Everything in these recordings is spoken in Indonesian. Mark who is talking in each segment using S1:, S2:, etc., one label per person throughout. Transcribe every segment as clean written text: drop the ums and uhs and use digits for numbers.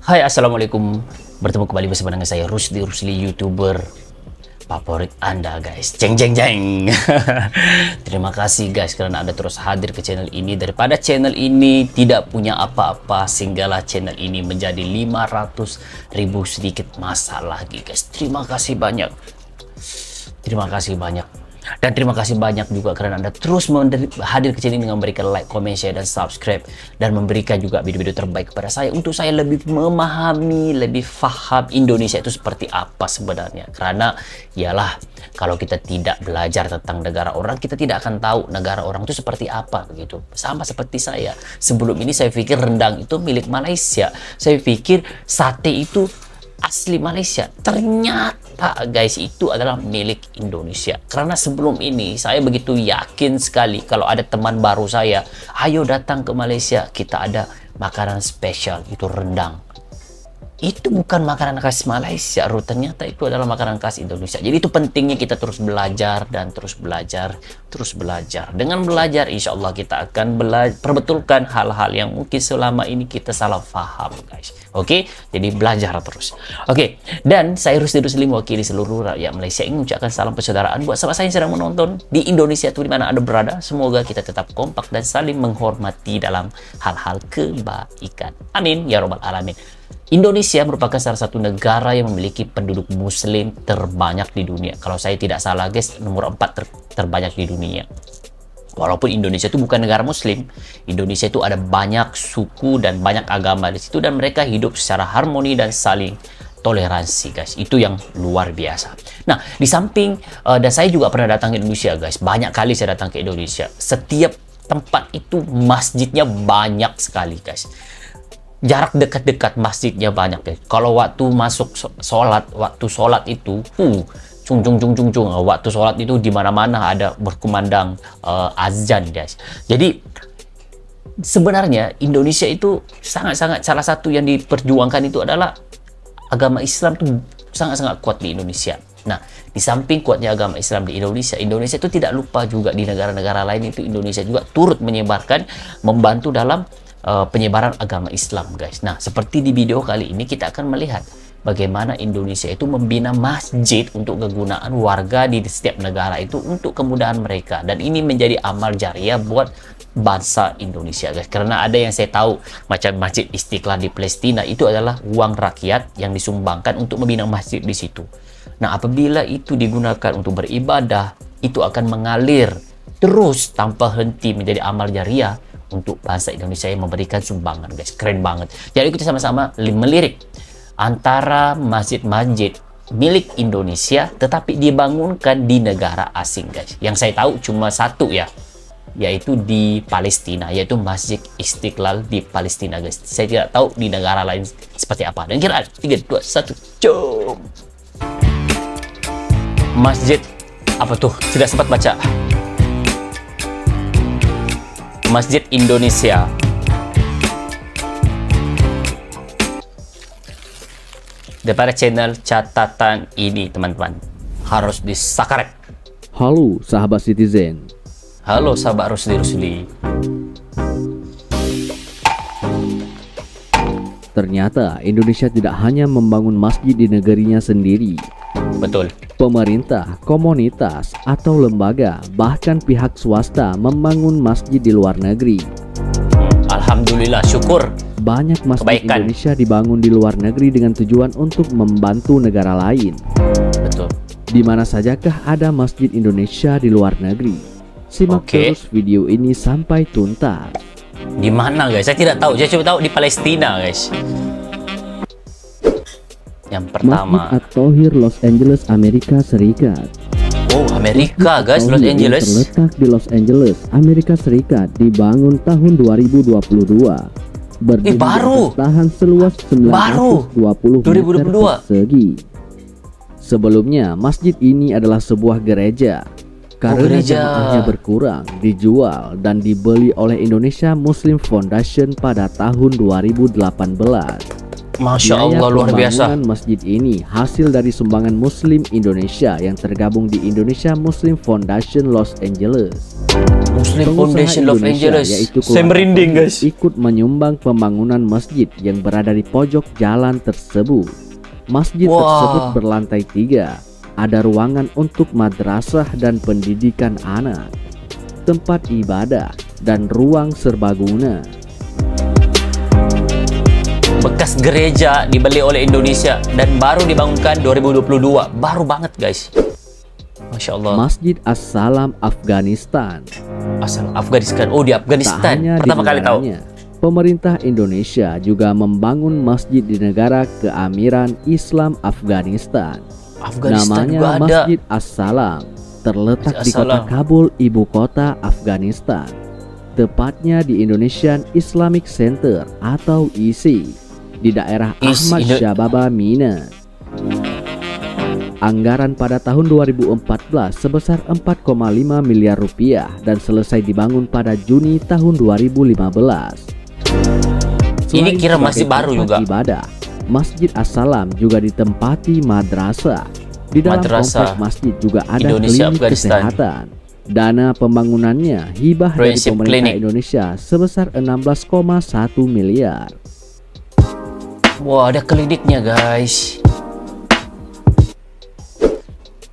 S1: Hai, assalamualaikum. Bertemu kembali bersama dengan saya Rusli, YouTuber favorit Anda, guys. Jeng jeng jeng. Terima kasih guys karena Anda terus hadir ke channel ini. Daripada channel ini tidak punya apa-apa, sehinggalah channel ini menjadi 500.000 sedikit masa lagi, guys. Terima kasih banyak. Terima kasih banyak. Dan terima kasih banyak juga karena Anda terus hadir ke sini dengan memberikan like, comment, share, dan subscribe. Dan memberikan juga video-video terbaik kepada saya untuk saya lebih memahami, lebih paham Indonesia itu seperti apa sebenarnya. Karena ialah kalau kita tidak belajar tentang negara orang, kita tidak akan tahu negara orang itu seperti apa begitu. Sama seperti saya. Sebelum ini saya pikir rendang itu milik Malaysia. Saya pikir sate itu asli Malaysia. Ternyata guys itu adalah milik Indonesia. Karena sebelum ini saya begitu yakin sekali kalau ada teman baru saya, ayo datang ke Malaysia, kita ada makanan spesial, itu rendang. Itu bukan makanan khas Malaysia, ternyata itu adalah makanan khas Indonesia. Jadi itu pentingnya kita terus belajar dan terus belajar, terus belajar. Dengan belajar, insya Allah kita akan perbetulkan hal-hal yang mungkin selama ini kita salah paham, guys. Oke, jadi belajar terus. Oke, dan saya Rusli mewakili seluruh rakyat Malaysia ingin mengucapkan salam persaudaraan buat sahabat saya yang sedang menonton di Indonesia itu di mana Anda berada. Semoga kita tetap kompak dan saling menghormati dalam hal-hal kebaikan. Amin ya robbal alamin. Indonesia merupakan salah satu negara yang memiliki penduduk muslim terbanyak di dunia. Kalau saya tidak salah guys, nomor 4 terbanyak di dunia. Walaupun Indonesia itu bukan negara muslim, Indonesia itu ada banyak suku dan banyak agama di situ dan mereka hidup secara harmoni dan saling toleransi, guys. Itu yang luar biasa. Nah, di samping dan saya juga pernah datang ke Indonesia, guys. Banyak kali saya datang ke Indonesia. Setiap tempat itu masjidnya banyak sekali, guys. Jarak dekat-dekat masjidnya banyak, guys. Kalau waktu masuk sholat, waktu sholat itu, waktu sholat itu di mana-mana ada berkumandang azan, guys. Jadi sebenarnya Indonesia itu sangat-sangat salah satu yang diperjuangkan itu adalah agama Islam tuh sangat-sangat kuat di Indonesia. Nah, di samping kuatnya agama Islam di Indonesia, Indonesia itu tidak lupa juga di negara-negara lain itu Indonesia juga turut menyebarkan, membantu dalam penyebaran agama Islam, guys. Nah, seperti di video kali ini kita akan melihat bagaimana Indonesia itu membina masjid untuk kegunaan warga di setiap negara itu untuk kemudahan mereka. Dan ini menjadi amal jariah buat bangsa Indonesia, guys. Karena ada yang saya tahu macam Masjid Istiqlal di Palestina itu adalah uang rakyat yang disumbangkan untuk membina masjid di situ. Nah, apabila itu digunakan untuk beribadah, itu akan mengalir terus tanpa henti menjadi amal jariah untuk bangsa Indonesia yang memberikan sumbangan, guys. Keren banget. Jadi kita sama-sama melirik antara masjid-masjid milik Indonesia tetapi dibangunkan di negara asing, guys. Yang saya tahu cuma satu ya, yaitu di Palestina, yaitu Masjid Istiqlal di Palestina, guys. Saya tidak tahu di negara lain seperti apa. Dan kira 3, 2, 1, jom. Masjid apa tuh? Tidak sempat baca. Masjid Indonesia. Daripada channel catatan ini, teman-teman, harus disubscribe.
S2: Halo sahabat Citizen.
S1: Halo sahabat Rusli.
S2: Ternyata Indonesia tidak hanya membangun masjid di negerinya sendiri.
S1: Betul.
S2: Pemerintah, komunitas, atau lembaga, bahkan pihak swasta membangun masjid di luar negeri.
S1: Alhamdulillah, syukur.
S2: Banyak masjid
S1: Kebaikan.
S2: Indonesia dibangun di luar negeri dengan tujuan untuk membantu negara lain.
S1: Betul.
S2: Di mana sajakah ada masjid Indonesia di luar negeri? Simak terus video ini sampai tuntas.
S1: Di mana, guys? Saya tidak tahu. Saya cuma tahu di Palestina, guys. Yang pertama,
S2: Masjid At-Thohir, Los Angeles, Amerika Serikat.
S1: oh, Amerika, guys, Los Angeles.
S2: Terletak di Los Angeles, Amerika Serikat, dibangun tahun 2022. Berdiri
S1: baru.
S2: atas lahan seluas 920 meter
S1: 2022.
S2: persegi. Sebelumnya, masjid ini adalah sebuah gereja. Karena
S1: gereja.
S2: jemaahnya berkurang, dijual dan dibeli oleh Indonesia Muslim Foundation pada tahun 2018.
S1: Masya
S2: Biaya
S1: Allah, luar biasa.
S2: pembangunan masjid ini hasil dari sumbangan Muslim Indonesia yang tergabung di Indonesia Muslim Foundation Los Angeles.
S1: Muslim
S2: Pengusaha
S1: Foundation Los
S2: Indonesia,
S1: Angeles.
S2: yaitu
S1: Saya
S2: keluarga
S1: merinding,
S2: Tauhid,
S1: guys.
S2: ikut menyumbang pembangunan masjid yang berada di pojok jalan tersebut. Masjid
S1: Wah.
S2: tersebut berlantai 3. Ada ruangan untuk madrasah dan pendidikan anak, tempat ibadah, dan ruang serbaguna.
S1: Bekas gereja dibeli oleh Indonesia dan baru dibangunkan 2022. Baru banget, guys. Masya Allah.
S2: Masjid As-Salam Afghanistan.
S1: Asal Afghanistan. Oh, di
S2: Tak
S1: Afghanistan.
S2: hanya di
S1: Pertama kali tahu.
S2: negaranya, pemerintah Indonesia juga membangun masjid di negara keamiran Islam Afghanistan.
S1: Afghanistan juga
S2: Namanya
S1: ada.
S2: Masjid As-Salam, terletak
S1: Masjid
S2: di kota
S1: As-Salam.
S2: Kabul, ibu kota Afghanistan. Tepatnya di Indonesian Islamic Center atau ISI di daerah Ahmad Syababa, Mina. Anggaran pada tahun 2014 sebesar 4,5 miliar rupiah dan selesai dibangun pada Juni tahun 2015.
S1: Ini
S2: Selain
S1: kira
S2: sebagai
S1: masih baru
S2: tempat
S1: juga.
S2: ibadah, Masjid As-Salam juga ditempati madrasah. Di dalam
S1: Madrasah
S2: komplek masjid juga ada
S1: Indonesia,
S2: klinik
S1: Afghanistan.
S2: kesehatan. Dana pembangunannya hibah dari
S1: Friendship
S2: pemerintah
S1: Clinic.
S2: Indonesia sebesar 16,1 miliar.
S1: Wah, ada kliniknya, guys.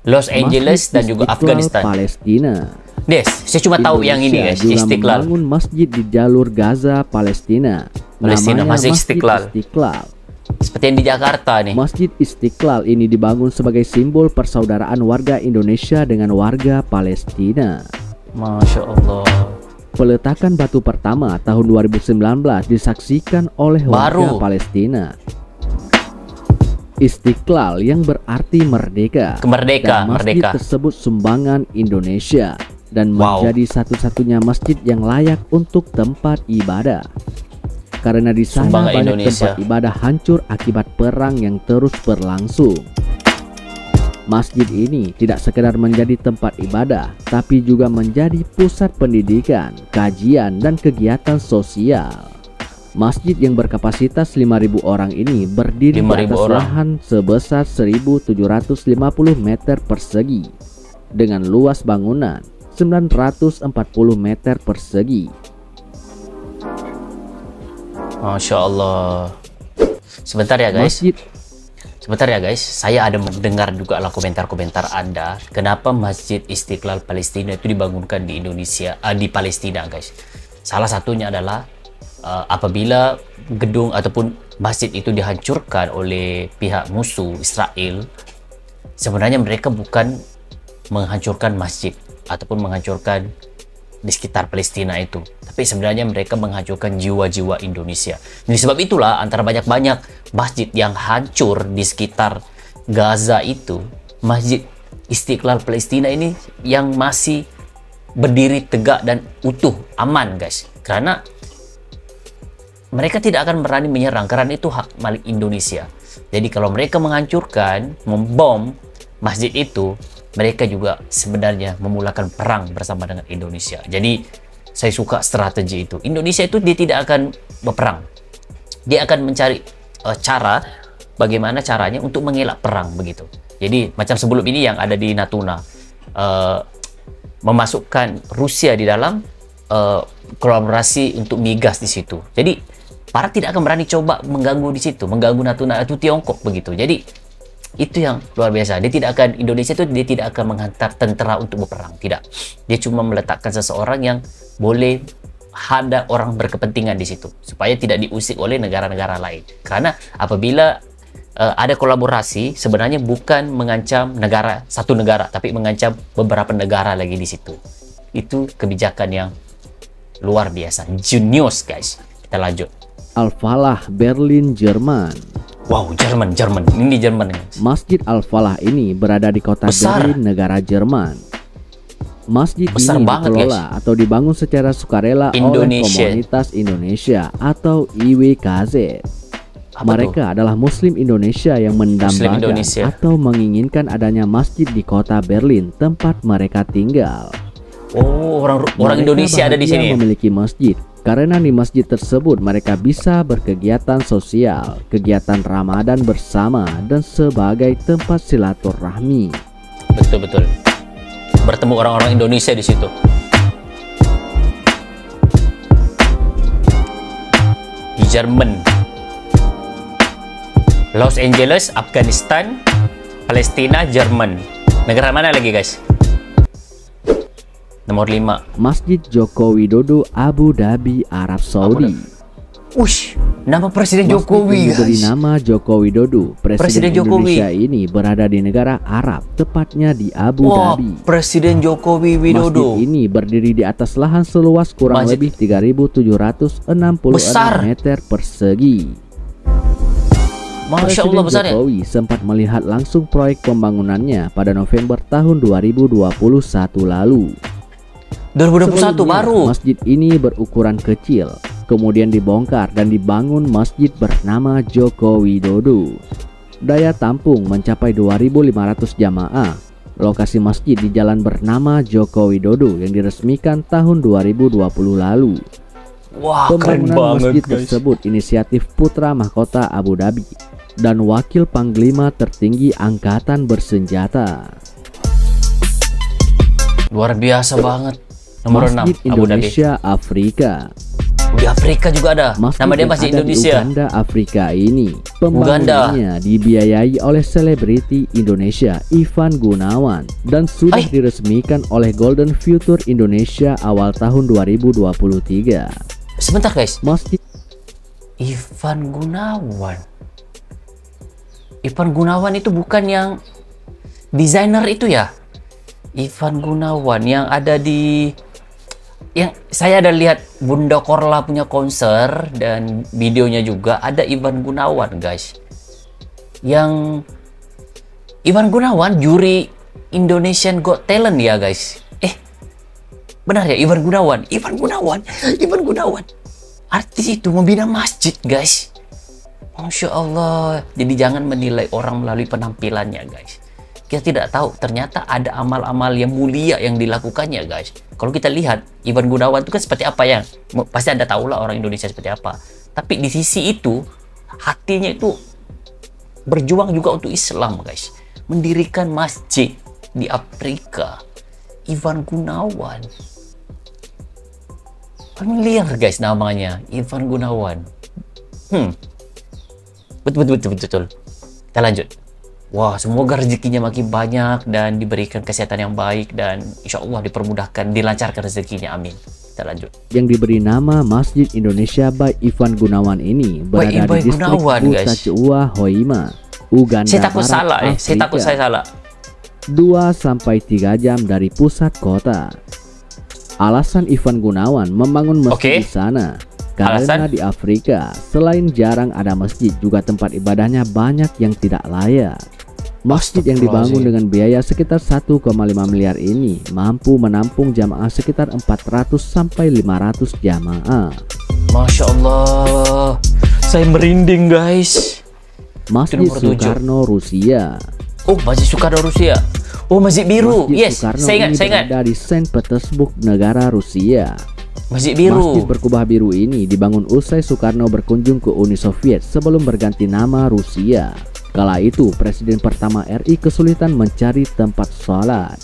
S1: Los Angeles
S2: Masjid
S1: dan juga
S2: Istiqlal,
S1: Afghanistan.
S2: Palestina.
S1: Des, saya cuma tahu yang ini, guys.
S2: Indonesia juga
S1: Istiqlal.
S2: membangun masjid di jalur Gaza, Palestina.
S1: Palestina,
S2: Namanya
S1: Masjid Istiqlal.
S2: Istiqlal.
S1: Seperti yang di Jakarta nih.
S2: Masjid Istiqlal ini dibangun sebagai simbol persaudaraan warga Indonesia dengan warga Palestina.
S1: Masya Allah.
S2: Peletakan batu pertama tahun 2019 disaksikan oleh warga
S1: Baru.
S2: Palestina. Istiqlal yang berarti merdeka.
S1: Merdeka,
S2: Dan masjid
S1: merdeka.
S2: tersebut sumbangan Indonesia dan
S1: Wow.
S2: menjadi satu-satunya masjid yang layak untuk tempat ibadah. Karena di sana
S1: Sumbangan
S2: banyak
S1: Indonesia.
S2: tempat ibadah hancur akibat perang yang terus berlangsung. Masjid ini tidak sekedar menjadi tempat ibadah, tapi juga menjadi pusat pendidikan, kajian, dan kegiatan sosial. Masjid yang berkapasitas 5.000 orang ini berdiri di
S1: 5.000
S2: atas
S1: orang.
S2: lahan sebesar 1.750 meter persegi dengan luas bangunan 940 meter persegi.
S1: Masya Allah. Sebentar ya, guys.
S2: Masjid
S1: Sebentar ya, guys. Saya ada mendengar juga lah komentar-komentar Anda. Kenapa Masjid Istiqlal Palestina itu dibangunkan di Indonesia, di Palestina, guys. Salah satunya adalah apabila gedung ataupun masjid itu dihancurkan oleh pihak musuh Israel, sebenarnya mereka bukan menghancurkan masjid ataupun menghancurkan di sekitar Palestina itu, tapi sebenarnya mereka menghancurkan jiwa-jiwa Indonesia. Jadi sebab itulah antara banyak-banyak masjid yang hancur di sekitar Gaza itu, Masjid Istiqlal Palestina ini yang masih berdiri tegak dan utuh, aman, guys. Karena mereka tidak akan berani menyerang karena itu hak milik Indonesia. Jadi kalau mereka menghancurkan, membom masjid itu, mereka juga sebenarnya memulakan perang bersama dengan Indonesia. Jadi saya suka strategi itu. Indonesia itu dia tidak akan berperang. Dia akan mencari cara bagaimana caranya untuk mengelak perang begitu. Jadi macam sebelum ini yang ada di Natuna, memasukkan Rusia di dalam kolaborasi untuk migas di situ. Jadi Barat tidak akan berani coba mengganggu di situ, mengganggu Natuna atau Tiongkok begitu. Jadi itu yang luar biasa. Indonesia itu dia tidak akan menghantar tentara untuk berperang, tidak. Dia cuma meletakkan seseorang yang boleh ada orang berkepentingan di situ supaya tidak diusik oleh negara-negara lain. Karena apabila ada kolaborasi, sebenarnya bukan mengancam satu negara, tapi mengancam beberapa negara lagi di situ. Itu kebijakan yang luar biasa, jenius, guys. Kita lanjut.
S2: Al-Falah, Berlin, Jerman.
S1: Wow, Jerman. Ini Jerman, guys.
S2: Masjid Al-Falah ini berada di kota
S1: Besar.
S2: Berlin, negara Jerman. Masjid
S1: Besar
S2: ini
S1: banget,
S2: dikelola atau dibangun secara sukarela oleh
S1: Indonesia.
S2: Komunitas Indonesia atau IWKZ.
S1: Apa
S2: Mereka adalah Muslim Indonesia yang mendambakan
S1: Indonesia.
S2: atau menginginkan adanya masjid di kota Berlin tempat mereka tinggal.
S1: Oh, orang
S2: Mereka
S1: Indonesia ada di
S2: bahagia
S1: sini.
S2: memiliki masjid karena di masjid tersebut mereka bisa berkegiatan sosial, kegiatan Ramadan bersama, dan sebagai tempat silaturahmi.
S1: Betul. Bertemu orang-orang Indonesia di situ. Jerman. Los Angeles, Afghanistan, Palestina, Jerman. Negara mana lagi guys? Nomor 5.
S2: Masjid Joko Widodo, Abu Dhabi, Arab Saudi.
S1: Ush, nama Presiden
S2: Masjid
S1: Jokowi
S2: yang diberi
S1: guys.
S2: nama Joko Widodo, Presiden
S1: Jokowi.
S2: Indonesia ini berada di negara Arab, tepatnya di Abu
S1: Wah,
S2: Dhabi.
S1: Presiden Jokowi Widodo.
S2: Masjid ini berdiri di atas lahan seluas kurang
S1: Masjid.
S2: lebih 3.766
S1: Besar.
S2: meter persegi.
S1: Masya Allah
S2: Presiden
S1: besarnya.
S2: Jokowi sempat melihat langsung proyek pembangunannya pada November tahun 2021 lalu.
S1: 2021
S2: Sebelumnya,
S1: baru.
S2: masjid ini berukuran kecil, kemudian dibongkar dan dibangun masjid bernama Joko Widodo. Daya tampung mencapai 2.500 jamaah. Lokasi masjid di jalan bernama Joko Widodo yang diresmikan tahun 2020 lalu.
S1: Wah, keren
S2: Pembangunan
S1: banget
S2: masjid
S1: guys.
S2: tersebut inisiatif Putra Mahkota Abu Dhabi dan Wakil Panglima Tertinggi Angkatan Bersenjata.
S1: Luar biasa banget. Nomor 6,
S2: Masjid
S1: Abu Dhabi.
S2: Indonesia Afrika.
S1: Di Afrika juga ada. Nama dia
S2: yang
S1: Masjid
S2: ada di
S1: Indonesia.
S2: Uganda, Afrika ini. Pembangunannya dibiayai oleh selebriti Indonesia Ivan Gunawan dan sudah diresmikan oleh Golden Future Indonesia awal tahun 2023.
S1: Sebentar guys.
S2: Masjid
S1: Ivan Gunawan. Ivan Gunawan itu bukan yang desainer itu ya? Ivan Gunawan yang ada di, yang saya ada lihat Bunda Korla punya konser dan videonya juga ada Ivan Gunawan guys. Yang Ivan Gunawan juri Indonesian Got Talent ya guys. Benar ya Ivan Gunawan? Ivan Gunawan. Artis itu membina masjid guys. Masya Allah. Jadi jangan menilai orang melalui penampilannya guys. Kita tidak tahu ternyata ada amal-amal yang mulia yang dilakukannya guys. Kalau kita lihat Ivan Gunawan itu kan seperti apa ya, pasti Anda tahu lah orang Indonesia seperti apa. Tapi di sisi itu hatinya itu berjuang juga untuk Islam guys. Mendirikan masjid di Afrika. Ivan Gunawan, familiar guys namanya, Ivan Gunawan. Betul. Kita lanjut. Wah, semoga rezekinya makin banyak dan diberikan kesehatan yang baik dan insya Allah dipermudahkan, dilancarkan rezekinya. Amin. Kita lanjut.
S2: yang diberi nama Masjid Indonesia by Ivan Gunawan ini berada
S1: Ivan
S2: di distrik
S1: Gunawan, guys.
S2: Butaceua, Hoima, Uganda
S1: Saya takut
S2: Barat,
S1: salah Saya takut
S2: Afrika.
S1: saya salah.
S2: 2-3 jam dari pusat kota. Alasan Ivan Gunawan membangun masjid di sana karena di Afrika selain jarang ada masjid, juga tempat ibadahnya banyak yang tidak layak. Masjid yang dibangun dengan biaya sekitar 1,5 miliar ini mampu menampung jamaah sekitar 400 sampai 500 jamaah.
S1: Masya Allah, saya merinding guys.
S2: Masjid
S1: nomor 7.
S2: Soekarno, Rusia.
S1: Oh, Masjid Soekarno Rusia. Oh, Masjid Biru.
S2: Masjid
S1: Yes,
S2: Soekarno
S1: saya ingat.
S2: berada di Saint Petersburg, negara Rusia.
S1: Masjid Biru.
S2: Masjid berkubah biru ini dibangun usai Soekarno berkunjung ke Uni Soviet sebelum berganti nama Rusia. Kala itu Presiden pertama RI kesulitan mencari tempat sholat.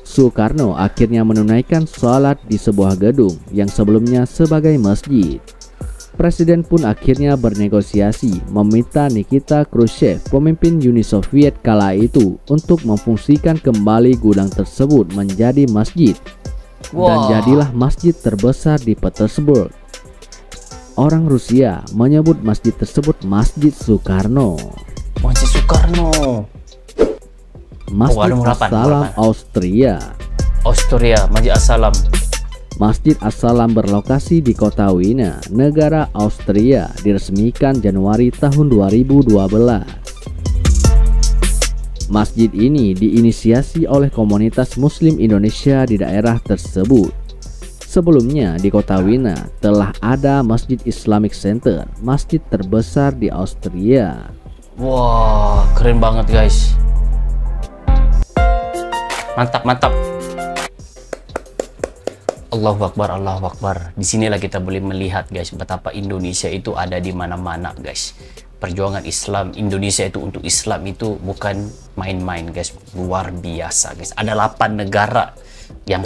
S2: Soekarno akhirnya menunaikan sholat di sebuah gedung yang sebelumnya sebagai masjid. Presiden pun akhirnya bernegosiasi meminta Nikita Khrushchev, pemimpin Uni Soviet kala itu, untuk memfungsikan kembali gudang tersebut menjadi masjid. Dan jadilah masjid terbesar di Petersburg. Orang Rusia menyebut masjid tersebut Masjid Soekarno.
S1: Masjid Soekarno.
S2: Masjid As-Salam, Austria.
S1: Masjid As-Salam.
S2: Masjid As-Salam berlokasi di kota Wina, negara Austria, diresmikan Januari tahun 2012. Masjid ini diinisiasi oleh komunitas Muslim Indonesia di daerah tersebut. Sebelumnya di kota Wina telah ada Masjid Islamic Center, masjid terbesar di Austria.
S1: Wah, keren banget guys. Mantap. Allahu Akbar, Allahu Akbar. Disinilah kita boleh melihat guys betapa Indonesia itu ada di mana-mana guys. Perjuangan Islam Indonesia itu untuk Islam itu bukan main-main guys, luar biasa guys. Ada 8 negara yang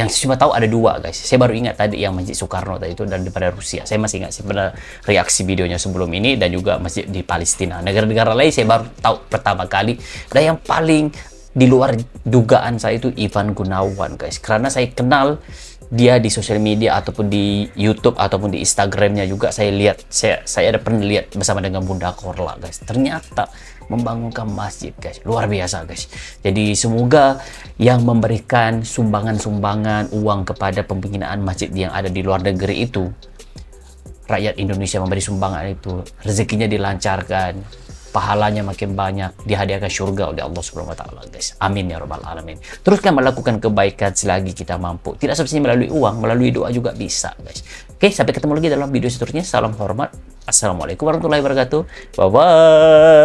S1: cuma tahu ada 2 guys. Saya baru ingat tadi yang Masjid Soekarno tadi itu, dan daripada Rusia. Saya masih ingat sebenarnya reaksi videonya sebelum ini, dan juga masjid di Palestina. Negara-negara lain saya baru tahu pertama kali. Dan yang paling di luar dugaan saya itu Ivan Gunawan guys, karena saya kenal dia di sosial media ataupun di YouTube ataupun di Instagramnya juga. Saya lihat, saya ada pernah lihat bersama dengan Bunda Korla guys. Ternyata membangunkan masjid guys, luar biasa guys. Jadi semoga yang memberikan sumbangan-sumbangan uang kepada pembinaan masjid yang ada di luar negeri itu, rakyat Indonesia memberi sumbangan itu, rezekinya dilancarkan, pahalanya makin banyak, dihadiahkan surga oleh Allah Subhanahu wa taala guys. Amin ya rabbal alamin. Teruskan melakukan kebaikan selagi kita mampu. Tidak semestinya melalui uang, melalui doa juga bisa guys. Oke, sampai ketemu lagi dalam video seterusnya. Salam hormat. Assalamualaikum warahmatullahi wabarakatuh. Bye bye.